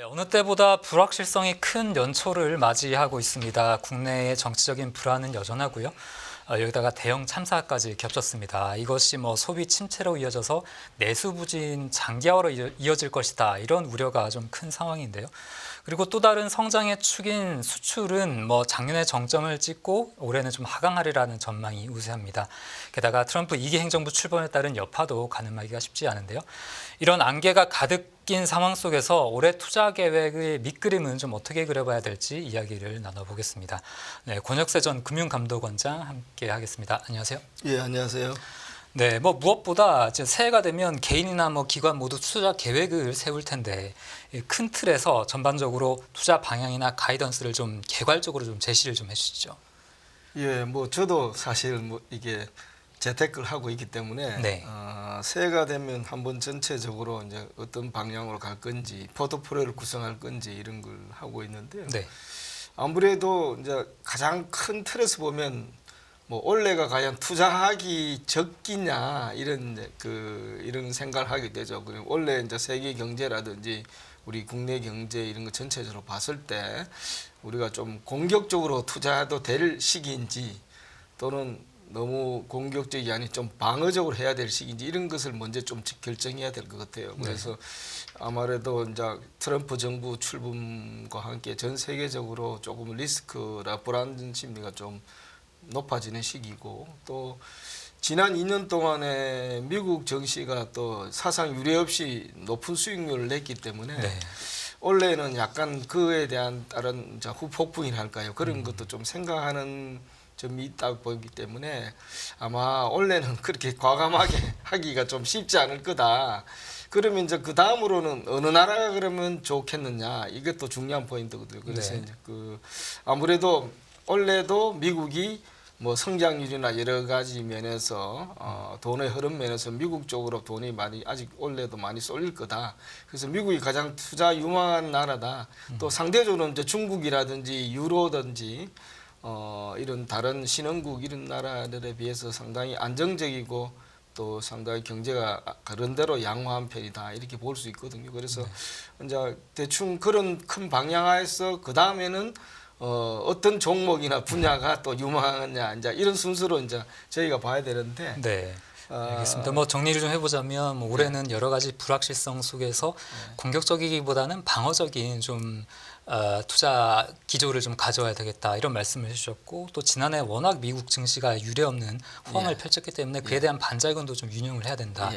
네, 어느 때보다 불확실성이 큰 연초를 맞이하고 있습니다. 국내의 정치적인 불안은 여전하고요. 여기다가 대형 참사까지 겹쳤습니다. 이것이 소비 침체로 이어져서 내수 부진 장기화로 이어질 것이다. 이런 우려가 좀 큰 상황인데요. 그리고 또 다른 성장의 축인 수출은 작년에 정점을 찍고 올해는 좀 하강하리라는 전망이 우세합니다. 게다가 트럼프 2기 행정부 출범에 따른 여파도 가늠하기가 쉽지 않은데요. 이런 안개가 가득 낀 상황 속에서 올해 투자 계획의 밑그림은 좀 어떻게 그려봐야 될지 이야기를 나눠보겠습니다. 네, 권혁세 전 금융감독원장 함께 하겠습니다. 안녕하세요. 예, 안녕하세요. 네, 무엇보다 이제 새해가 되면 개인이나 기관 모두 투자 계획을 세울 텐데 큰 틀에서 전반적으로 투자 방향이나 가이던스를 좀 개괄적으로 좀 제시를 좀 해주시죠. 예, 저도 사실 이게 재테크를 하고 있기 때문에 네. 새해가 되면 한번 전체적으로 이제 어떤 방향으로 갈 건지 포트폴리오를 구성할 건지 이런 걸 하고 있는데요. 네. 아무래도 이제 가장 큰 틀에서 보면 올해가 과연 투자하기 적기냐 이런 생각을 하게 되죠. 그리고 원래 이제 세계 경제라든지 우리 국내 경제 이런 거 전체적으로 봤을 때 우리가 좀 공격적으로 투자해도 될 시기인지 또는 너무 공격적이 아닌 좀 방어적으로 해야 될 시기인지 이런 것을 먼저 좀 결정해야 될 것 같아요. 그래서 아무래도 이제 트럼프 정부 출범과 함께 전 세계적으로 조금 리스크라 불안 심리가 좀 높아지는 시기고 또 지난 2년 동안에 미국 증시가 또 사상 유례 없이 높은 수익률을 냈기 때문에 원래는 약간 그에 대한 다른 후폭풍이랄까요 그런 것도 좀 생각하는 점이 있다고 보기 때문에 아마 원래는 그렇게 과감하게 하기가 좀 쉽지 않을 거다. 그러면 이제 그 다음으로는 어느 나라가 그러면 좋겠느냐 이것도 중요한 포인트거든요. 그래서 이제 아무래도 원래도 미국이 성장률이나 여러 가지 면에서 돈의 흐름 면에서 미국 쪽으로 돈이 많이 아직 원래도 많이 쏠릴 거다. 그래서 미국이 가장 투자 유망한 나라다. 또 상대적으로 이제 중국이라든지 유로든지 이런 다른 신흥국 이런 나라들에 비해서 상당히 안정적이고 또 상당히 경제가 그런 대로 양호한 편이다 이렇게 볼 수 있거든요. 그래서 이제 대충 그런 큰 방향하에서 그 다음에는 어떤 종목이나 분야가 또 유망하냐 이제 이런 순서로 이제 저희가 봐야 되는데. 네. 알겠습니다. 정리를 좀 해보자면 올해는 여러 가지 불확실성 속에서 공격적이기보다는 방어적인 좀 투자 기조를 좀 가져야 되겠다 이런 말씀을 해주셨고 또 지난해 워낙 미국 증시가 유례없는 호황을 펼쳤기 때문에 그에 대한 반작용도 좀 운용을 해야 된다.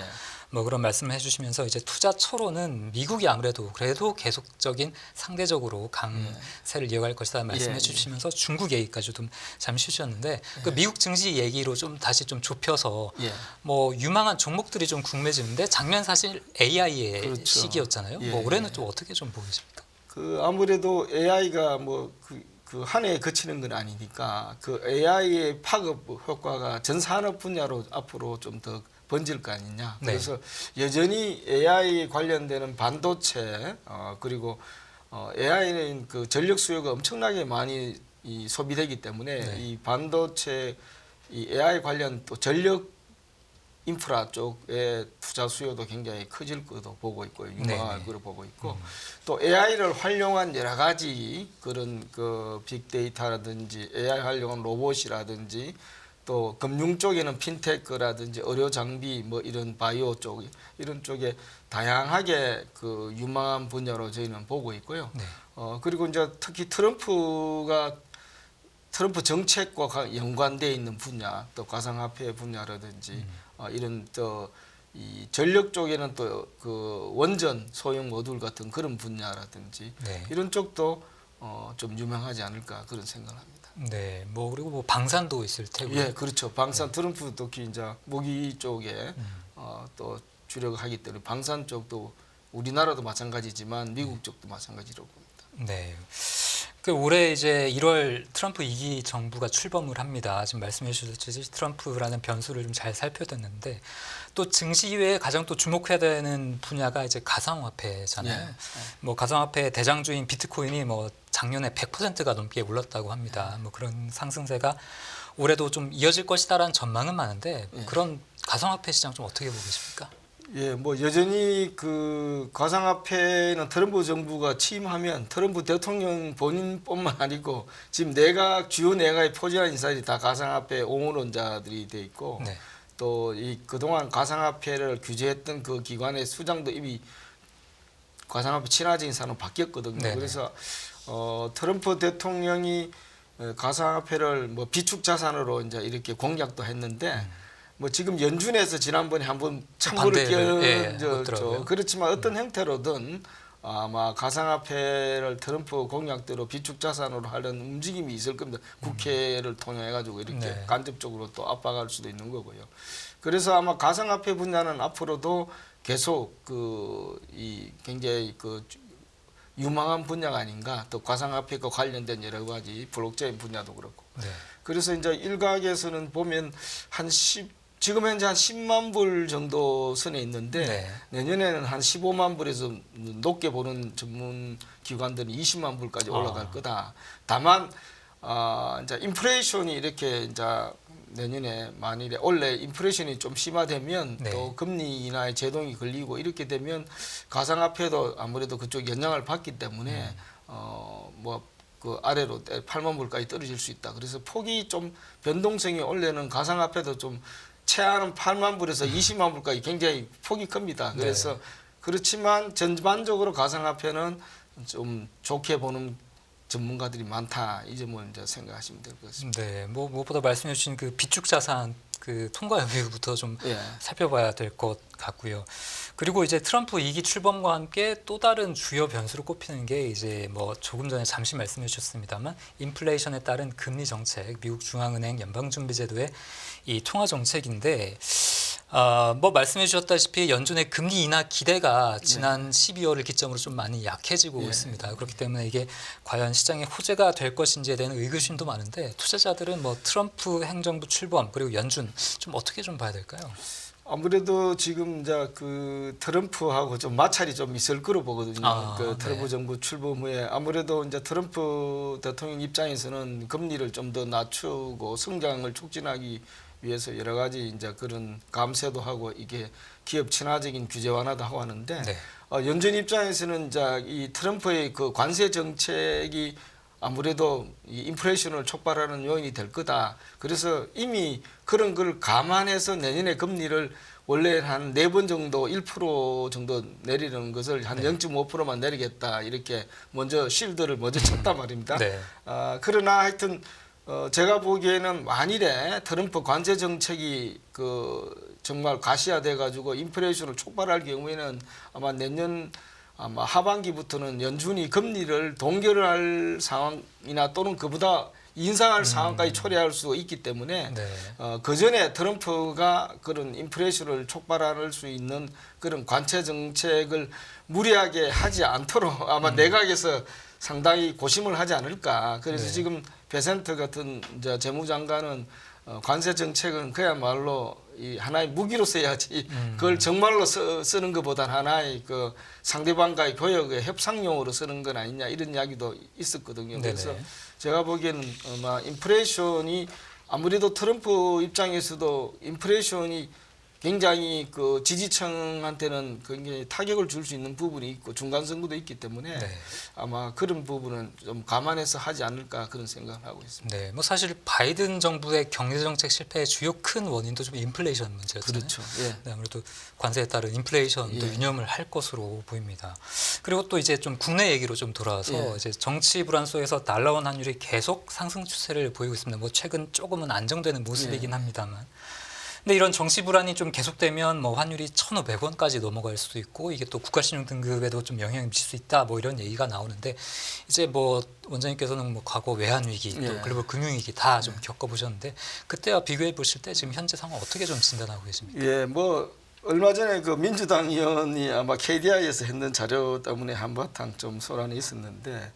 그런 말씀을 해주시면서 이제 투자처로는 미국이 아무래도 그래도 계속적인 상대적으로 강세를 이어갈 것이다 말씀해 주시면서 중국 얘기까지 좀 잠시 해주셨는데 그 미국 증시 얘기로 좀 다시 좀 좁혀서 유망한 종목들이 좀 궁금해지는데 작년 사실 AI의 시기였잖아요. 올해는 또 어떻게 좀 보이십니까? 아무래도 AI가 그 한 해에 그치는 건 아니니까 그 AI의 파급 효과가 전 산업 분야로 앞으로 좀 더 번질 거 아니냐. 그래서 여전히 AI 관련되는 반도체 그리고 AI는 그 전력 수요가 엄청나게 많이 소비되기 때문에 이 반도체 이 AI 관련 또 전력 인프라 쪽에 투자 수요도 굉장히 커질 것으로 보고 있고 유망할 것으로 보고 있고 또 AI를 활용한 여러 가지 그런 그 빅데이터라든지 AI 활용한 로봇이라든지 또 금융 쪽에는 핀테크라든지 의료 장비 이런 바이오 쪽 이런 쪽에 다양하게 그 유망한 분야로 저희는 보고 있고요. 그리고 이제 특히 트럼프 정책과 연관되어 있는 분야, 또 가상화폐 분야라든지 이런 또 이 전력 쪽에는 또 그 원전 소형 모듈 같은 그런 분야라든지 이런 쪽도 좀 유명하지 않을까 그런 생각을 합니다. 네, 그리고 방산도 있을 테고요. 예, 그렇죠. 방산 트럼프 특히 이제 무기 쪽에 또 주력을 하기 때문에 방산 쪽도 우리나라도 마찬가지지만 미국 쪽도 마찬가지라고 봅니다. 네. 올해 이제 1월 트럼프 2기 정부가 출범을 합니다. 지금 말씀해 주셨듯이 트럼프라는 변수를 좀 잘 살펴봤는데 또 증시 이외에 가장 또 주목해야 되는 분야가 이제 가상화폐잖아요. 가상화폐 대장주인 비트코인이 작년에 100%가 넘게 올랐다고 합니다. 그런 상승세가 올해도 좀 이어질 것이다라는 전망은 많은데 그런 가상화폐 시장 좀 어떻게 보고 계십니까? 예, 뭐 여전히 그 가상화폐는 트럼프 정부가 취임하면 트럼프 대통령 본인뿐만 아니고 지금 내각 주요 내각에 포진한 인사들이 다 가상화폐 옹호론자들이 돼 있고 네. 또 이 그동안 가상화폐를 규제했던 그 기관의 수장도 이미 가상화폐 친화적인 사람으로 바뀌었거든요. 네네. 그래서 트럼프 대통령이 가상화폐를 뭐 비축 자산으로 이제 이렇게 공약도 했는데 뭐 지금 연준에서 지난번에 한번 참고를 반대를, 끼얹었죠. 하더라고요. 그렇지만 어떤 형태로든 아마 가상화폐를 트럼프 공약대로 비축 자산으로 하려는 움직임이 있을 겁니다. 국회를 통해 가지고 이렇게 네. 간접적으로 또 압박할 수도 있는 거고요. 그래서 아마 가상화폐 분야는 앞으로도 계속 이 굉장히 유망한 분야가 아닌가. 또 가상화폐과 관련된 여러 가지 블록체인 분야도 그렇고. 네. 그래서 이제 일각에서는 보면 지금 현재 한 10만 불 정도 선에 있는데 네. 내년에는 한 15만 불에서 높게 보는 전문 기관들은 20만 불까지 올라갈 거다. 다만 이제 인플레이션이 이렇게 이제 내년에 만일에 원래 인플레이션이 좀 심화되면 네. 또 금리 인하의 제동이 걸리고 이렇게 되면 가상화폐도 아무래도 그쪽 영향을 받기 때문에 뭐 그 아래로 8만 불까지 떨어질 수 있다. 그래서 폭이 좀 변동성이 원래는 가상화폐도 좀 최하는 8만 불에서 20만 불까지 굉장히 폭이 큽니다. 그래서 네. 그렇지만 전반적으로 가상화폐는 좀 좋게 보는 전문가들이 많다. 이 점을 이제 생각하시면 될 것 같습니다. 네. 뭐 무엇보다 말씀해 주신 그 비축 자산 그 통과 여부부터 좀 예. 살펴봐야 될 것 같고요. 그리고 이제 트럼프 2기 출범과 함께 또 다른 주요 변수로 꼽히는 게 이제 뭐 조금 전에 잠시 말씀해 주셨습니다만 인플레이션에 따른 금리 정책, 미국 중앙은행 연방준비제도의 이 통화 정책인데 뭐 말씀해 주셨다시피 연준의 금리 인하 기대가 지난 12월을 기점으로 좀 많이 약해지고 예. 있습니다. 그렇기 때문에 이게 과연 시장의 호재가 될 것인지에 대한 의구심도 많은데 투자자들은 뭐 트럼프 행정부 출범 그리고 연준 좀 어떻게 좀 봐야 될까요? 아무래도 지금 이제 그 트럼프하고 좀 마찰이 좀 있을 거로 보거든요. 그 트럼프 네. 정부 출범 후에 아무래도 이제 트럼프 대통령 입장에서는 금리를 좀 더 낮추고 성장을 촉진하기 위해서 여러 가지 이제 그런 감세도 하고 이게 기업 친화적인 규제 완화도 하고 하는데 네. 연준 입장에서는 이제 이 트럼프의 그 관세 정책이 아무래도 이 인플레이션을 촉발하는 요인이 될 거다. 그래서 이미 그런 걸 감안해서 내년에 금리를 원래 한 4번 정도 1% 정도 내리는 것을 한 0.5%만 내리겠다. 이렇게 먼저 실드를 먼저 쳤단 말입니다. 네. 그러나 하여튼 제가 보기에는 만일에 트럼프 관세 정책이 정말 가시화돼 가지고 인플레이션을 촉발할 경우에는 아마 내년 아마 하반기부터는 연준이 금리를 동결할 상황이나 또는 그보다 인상할 상황까지 초래할 수 있기 때문에 네. 그 전에 트럼프가 그런 인플레이션을 촉발할 수 있는 그런 관세 정책을 무리하게 하지 않도록 아마 내각에서 상당히 고심을 하지 않을까. 그래서 네. 지금 베센트 같은 이제 재무장관은 관세 정책은 그야말로 이 하나의 무기로 써야지 그걸 정말로 쓰는 것보다는 하나의 그 상대방과의 교역의 협상용으로 쓰는 건 아니냐 이런 이야기도 있었거든요. 그래서 네네. 제가 보기에는 아마 인플레이션이 아무래도 트럼프 입장에서도 인플레이션이 굉장히 그 지지층한테는 굉장히 타격을 줄 수 있는 부분이 있고 중간 선거도 있기 때문에 네. 아마 그런 부분은 좀 감안해서 하지 않을까 그런 생각을 하고 있습니다. 네. 뭐 사실 바이든 정부의 경제 정책 실패의 주요 큰 원인도 좀 인플레이션 문제였잖아요. 그렇죠. 예. 네, 아무래도 관세에 따른 인플레이션도 예. 유념을 할 것으로 보입니다. 그리고 또 이제 좀 국내 얘기로 좀 돌아와서 예. 이제 정치 불안 속에서 달러원 환율이 계속 상승 추세를 보이고 있습니다. 뭐 최근 조금은 안정되는 모습이긴 예. 합니다만. 근데 이런 정치 불안이 좀 계속되면 뭐 환율이 1,500원까지 넘어갈 수도 있고 이게 또 국가신용 등급에도 좀 영향을 미칠 수 있다 뭐 이런 얘기가 나오는데 이제 뭐 원장님께서는 뭐 과거 외환 위기 또 예. 글로벌 금융 위기 다 좀 겪어보셨는데 그때와 비교해 보실 때 지금 현재 상황 어떻게 좀 진단하고 계십니까? 예, 뭐 얼마 전에 그 민주당 의원이 아마 KDI에서 했는 자료 때문에 한바탕 좀 소란이 있었는데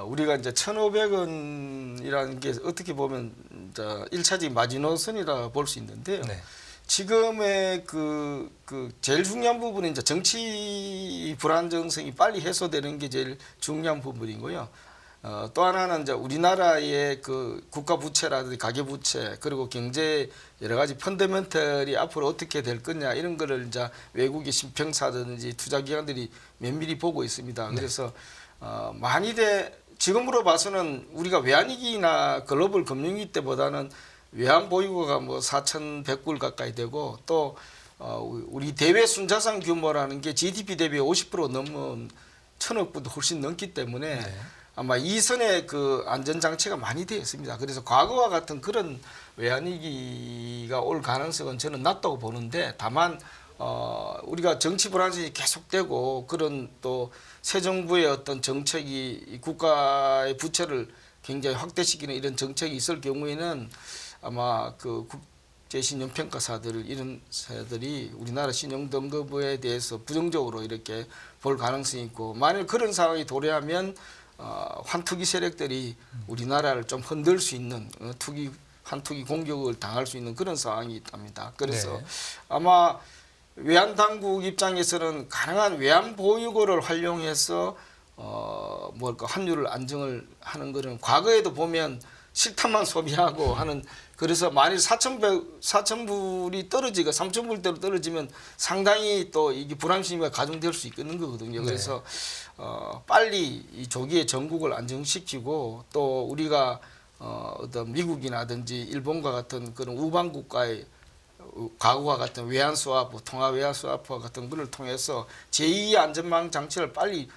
우리가 이제 1,500원이라는 게 어떻게 보면 이제 1차적인 마지노선이라 볼 수 있는데요. 네. 지금의 그 제일 중요한 부분은 이제 정치 불안정성이 빨리 해소되는 게 제일 중요한 부분이고요. 또 하나는 이제 우리나라의 그 국가 부채라든지 가계 부채 그리고 경제 여러 가지 펀더멘털이 앞으로 어떻게 될 거냐 이런 거를 이제 외국의 신평사든지 투자기관들이 면밀히 보고 있습니다. 그래서 지금으로 봐서는 우리가 외환위기나 글로벌 금융위기 때보다는 외환 보유고가 뭐 4,100불 가까이 되고 또 우리 대외 순자산 규모라는 게 GDP 대비 50% 넘은 1,000억 불도 훨씬 넘기 때문에 네. 아마 이선의 그 안전장치가 많이 되어 있습니다. 그래서 과거와 같은 그런 외환위기가 올 가능성은 저는 낮다고 보는데 다만 우리가 정치 불안정이 계속되고 그런 또 새 정부의 어떤 정책이 이 국가의 부채를 굉장히 확대시키는 이런 정책이 있을 경우에는 아마 그 국제신용평가사들 이런 사들이 우리나라 신용등급에 대해서 부정적으로 이렇게 볼 가능성이 있고 만일 그런 상황이 도래하면 환투기 세력들이 우리나라를 좀 흔들 수 있는 환투기 공격을 당할 수 있는 그런 상황이 있답니다. 그래서 네. 아마 외환 당국 입장에서는 가능한 외환 보유고를 활용해서 환율을 안정을 하는 거는 과거에도 보면 실탄만 소비하고 하는 그래서 만일 4,000불이 떨어지고 3,000불대로 떨어지면 상당히 또 이게 불안심이 가중될 수 있는 거거든요. 그래서 빨리 이 조기에 전국을 안정시키고 또 우리가 어떤 미국이나든지 일본과 같은 그런 우방 국가의 과거와 같은 외환 스와프, 통화 외환 스와프와 같은 것을 통해서 제2의 안전망 장치를 빨리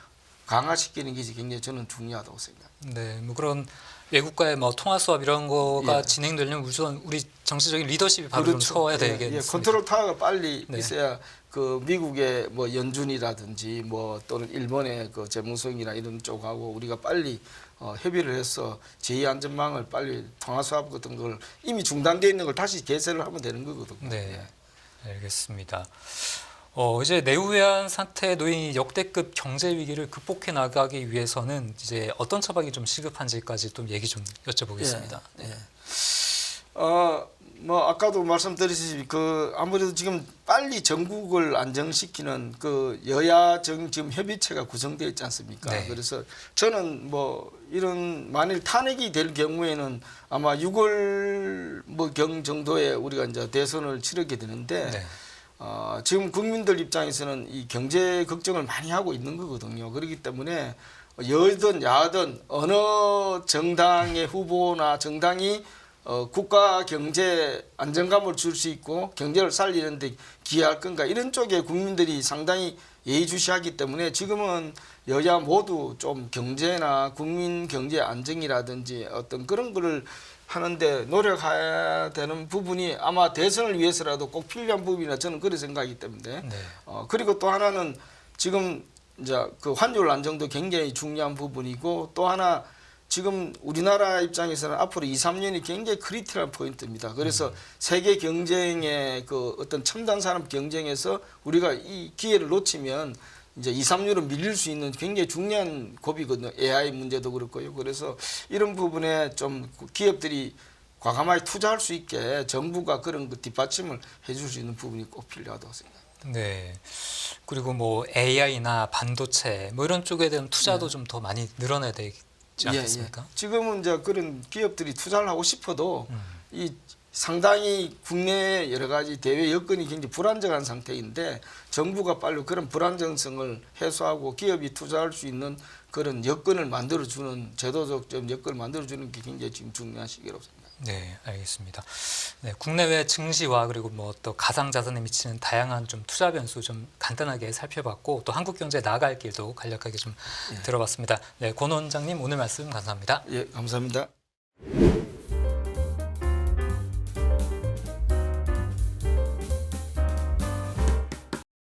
강화시키는 것이 굉장히 저는 중요하다고 생각합니다. 네, 뭐 그런 외국과의 뭐 통화 수업 이런 거가 예. 진행되려면 우선 우리 정치적인 리더십이 바로 좀 그렇죠. 서야 예, 되겠습니다. 컨트롤 타워가 빨리 네. 있어야 그 미국의 뭐 연준이라든지 뭐 또는 일본의 그 재무성이나 이런 쪽하고 우리가 빨리 협의를 해서 제2 안전망을 빨리 통화 수합 같은 걸 이미 중단되어 있는 걸 다시 개설을 하면 되는 거거든요. 네, 예. 알겠습니다. 이제 내후외환 상태에 놓인 역대급 경제 위기를 극복해 나가기 위해서는 이제 어떤 처방이 좀 시급한지까지 좀 얘기 좀 여쭤보겠습니다. 예. 예. 뭐 아까도 말씀드렸듯이 그 아무래도 지금 빨리 전국을 안정시키는 그 여야 지금 협의체가 구성되어 있지 않습니까? 네. 그래서 저는 뭐 이런 만일 탄핵이 될 경우에는 아마 6월 뭐 경 정도에 우리가 이제 대선을 치르게 되는데 네. 지금 국민들 입장에서는 이 경제 걱정을 많이 하고 있는 거거든요. 그렇기 때문에 여든 야든 어느 정당의 후보나 정당이 국가 경제 안정감을 줄 수 있고 경제를 살리는 데 기여할 건가 이런 쪽에 국민들이 상당히 예의주시하기 때문에 지금은 여야 모두 좀 경제나 국민 경제 안정이라든지 어떤 그런 거를 하는데 노력해야 되는 부분이 아마 대선을 위해서라도 꼭 필요한 부분이라 저는 그렇게 생각하기 때문에 네. 그리고 또 하나는 지금 이제 그 환율 안정도 굉장히 중요한 부분이고 또 하나 지금 우리나라 입장에서는 앞으로 2, 3년이 굉장히 크리티컬한 포인트입니다. 그래서 세계 경쟁의 그 어떤 첨단 산업 경쟁에서 우리가 이 기회를 놓치면 이제 2, 3년은 밀릴 수 있는 굉장히 중요한 고비거든요. AI 문제도 그렇고요. 그래서 이런 부분에 좀 기업들이 과감하게 투자할 수 있게 정부가 그런 그 뒷받침을 해줄 수 있는 부분이 꼭 필요하다고 생각합니다. 네. 그리고 뭐 AI나 반도체 뭐 이런 쪽에 대한 투자도 좀 더 많이 늘어나야 되지 않겠습니까? 예. 지금은 이제 그런 기업들이 투자를 하고 싶어도 이 상당히 국내 여러 가지 대외 여건이 굉장히 불안정한 상태인데 정부가 빨리 그런 불안정성을 해소하고 기업이 투자할 수 있는 그런 여건을 만들어주는 제도적 여건을 만들어주는 게 굉장히 지금 중요한 시기라고 생각합니다. 네, 알겠습니다. 네, 국내외 증시와 그리고 뭐 또 가상 자산에 미치는 다양한 좀 투자 변수 좀 간단하게 살펴봤고 또 한국 경제 나아갈 길도 간략하게 좀 들어봤습니다. 네, 권 원장님 오늘 말씀 감사합니다. 예, 감사합니다.